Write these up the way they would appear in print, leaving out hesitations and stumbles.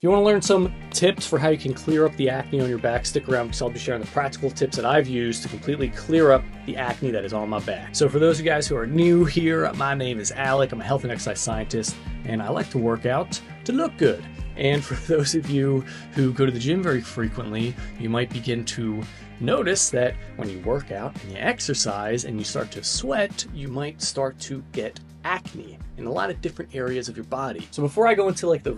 If you want to learn some tips for how you can clear up the acne on your back, stick around because I'll be sharing the practical tips that I've used to completely clear up the acne that is on my back. So for those of you guys who are new here, my name is Alec. I'm a health and exercise scientist, and I like to work out to look good. And for those of you who go to the gym very frequently, you might begin to notice that when you work out and you exercise and you start to sweat, you might start to get acne in a lot of different areas of your body. So before I go into like the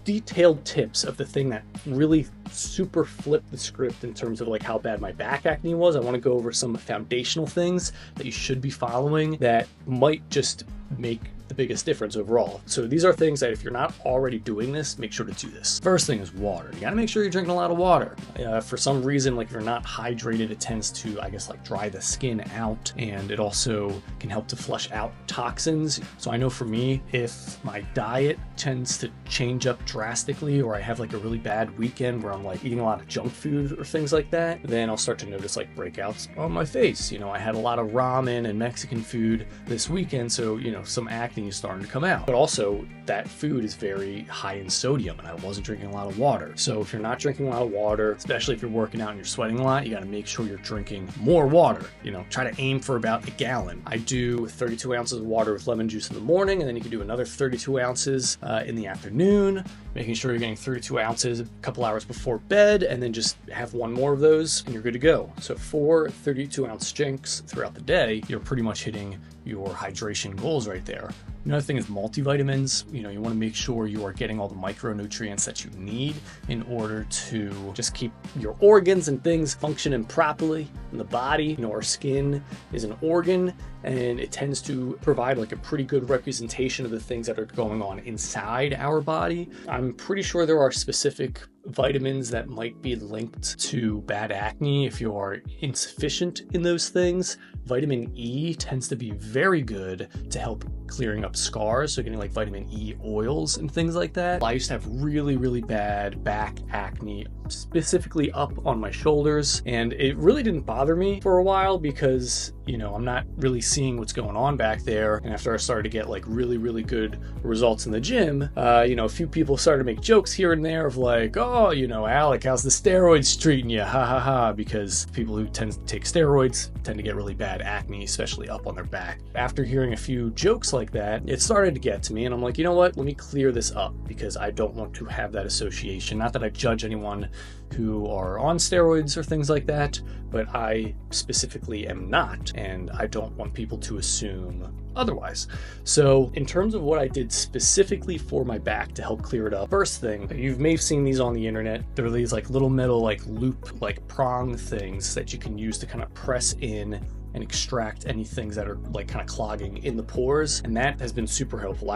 detailed tips of the thing that really super flipped the script in terms of like how bad my back acne was, I want to go over some foundational things that you should be following that might just make the biggest difference overall. So these are things that if you're not already doing this, make sure to do this. First thing is water. You gotta make sure you're drinking a lot of water. For some reason, like if you're not hydrated, it tends to, I guess, like dry the skin out, and it also can help to flush out toxins. So I know for me, if my diet tends to change up drastically, or I have like a really bad weekend where I'm like eating a lot of junk food or things like that, then I'll start to notice like breakouts on my face. You know, I had a lot of ramen and Mexican food this weekend, so you know, some acne is starting to come out. But also that food is very high in sodium, and I wasn't drinking a lot of water. So if you're not drinking a lot of water, especially if you're working out and you're sweating a lot, you got to make sure you're drinking more water. You know, try to aim for about a gallon. I do 32 ounces of water with lemon juice in the morning, and then you can do another 32 ounces in the afternoon, making sure you're getting 32 ounces a couple hours before bed, and then just have one more of those and you're good to go. So 4 32-ounce drinks throughout the day, you're pretty much hitting your hydration goals right there. Another thing is multivitamins. You know, you want to make sure you are getting all the micronutrients that you need in order to just keep your organs and things functioning properly in the body. You know, our skin is an organ, and it tends to provide like a pretty good representation of the things that are going on inside our body. I'm pretty sure there are specific vitamins that might be linked to bad acne if you are insufficient in those things. Vitamin E tends to be very good to help clearing up scars, so getting like vitamin E oils and things like that. I used to have really, really bad back acne, specifically up on my shoulders, and it really didn't bother me for a while because, you know, I'm not really seeing what's going on back there. And after I started to get like really, really good results in the gym, you know, a few people started to make jokes here and there of like, oh, you know, Alec, how's the steroids treating you? Ha ha ha, because people who tend to take steroids tend to get really bad acne, especially up on their back. After hearing a few jokes like that, it started to get to me, and I'm like, you know what, let me clear this up because I don't want to have that association. Not that I judge anyone who are on steroids or things like that, but I specifically am not, and I don't want people to assume otherwise. So in terms of what I did specifically for my back to help clear it up, first thing, you may have seen these on the internet. There are these like little metal like loop like prong things that you can use to kind of press in and extract any things that are like kind of clogging in the pores, and that has been super helpful.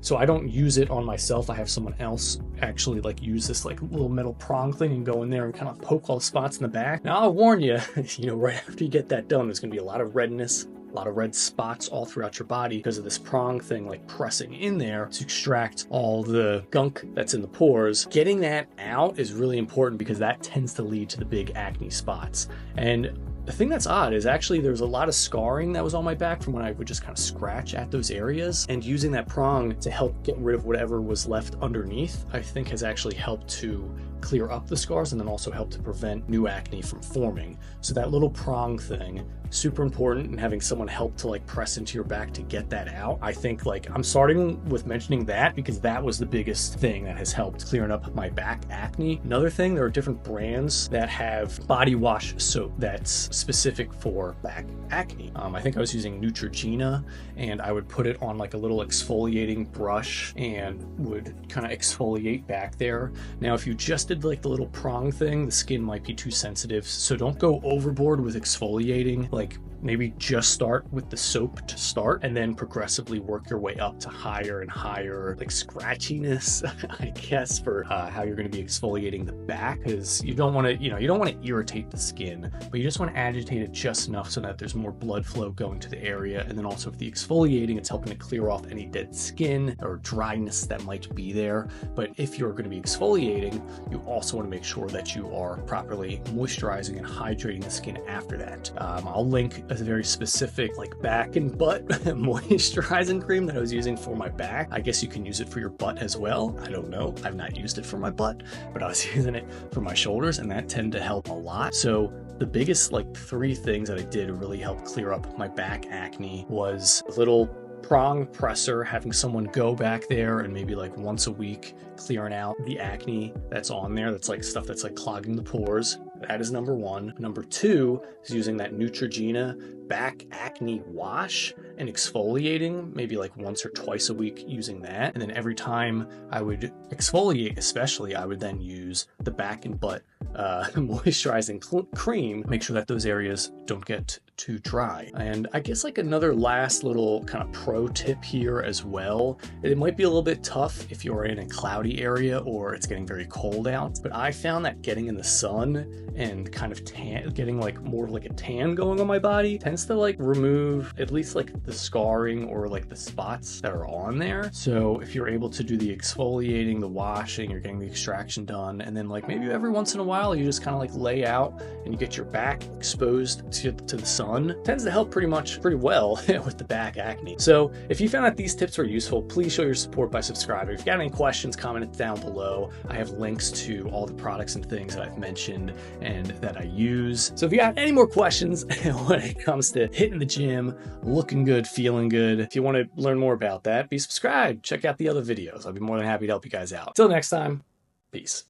So I don't use it on myself. I have someone else actually like use this like little metal prong thing and go in there and kind of poke all the spots in the back. Now I'll warn you, you know, right after you get that done, there's gonna be a lot of redness, a lot of red spots all throughout your body because of this prong thing like pressing in there to extract all the gunk that's in the pores. Getting that out is really important because that tends to lead to the big acne spots. And the thing that's odd is actually there's a lot of scarring that was on my back from when I would just kind of scratch at those areas, and using that prong to help get rid of whatever was left underneath, I think has actually helped to clear up the scars and then also help to prevent new acne from forming. So that little prong thing, super important, and having someone help to like press into your back to get that out. I think like I'm starting with mentioning that because that was the biggest thing that has helped clearing up my back acne. Another thing, there are different brands that have body wash soap that's specific for back acne. I think I was using Neutrogena, and I would put it on like a little exfoliating brush and would kind of exfoliate back there. Now, if you just did like the little prong thing, the skin might be too sensitive, so don't go overboard with exfoliating. Like maybe just start with the soap to start and then progressively work your way up to higher and higher like scratchiness, I guess, for how you're going to be exfoliating the back, because you don't want to, you know, you don't want to irritate the skin, but you just want to agitate it just enough so that there's more blood flow going to the area. And then also with the exfoliating, it's helping to clear off any dead skin or dryness that might be there. But if you're going to be exfoliating, you also want to make sure that you are properly moisturizing and hydrating the skin after that. I'll link a a very specific like back and butt moisturizing cream that I was using for my back. I guess you can use it for your butt as well. I don't know. I've not used it for my butt, but I was using it for my shoulders, and that tended to help a lot. So the biggest like 3 things that I did to really help clear up my back acne was a little prong presser, having someone go back there and maybe like once a week clearing out the acne that's on there, that's like stuff that's like clogging the pores. That is number 1. Number 2 is using that Neutrogena back acne wash and exfoliating, maybe like once or twice a week using that. And then every time I would exfoliate, especially, I would then use the back and butt moisturizing cream, make sure that those areas don't get too dry. And I guess like another last little kind of pro tip here as well, it might be a little bit tough if you're in a cloudy area or it's getting very cold out, but I found that getting in the sun and kind of getting like more of like a tan going on my body tends to like remove at least like the scarring or like the spots that are on there. So if you're able to do the exfoliating, the washing, you're getting the extraction done, and then like maybe every once in a while you just kind of like lay out and you get your back exposed to the sun, tends to help pretty well with the back acne. So if you found that these tips were useful, please show your support by subscribing. If you got any questions, comment it down below. I have links to all the products and things that I've mentioned and that I use. So if you have any more questions when it comes to hitting the gym, looking good, feeling good, if you want to learn more about that, be subscribed. Check out the other videos. I'll be more than happy to help you guys out. Till next time, peace.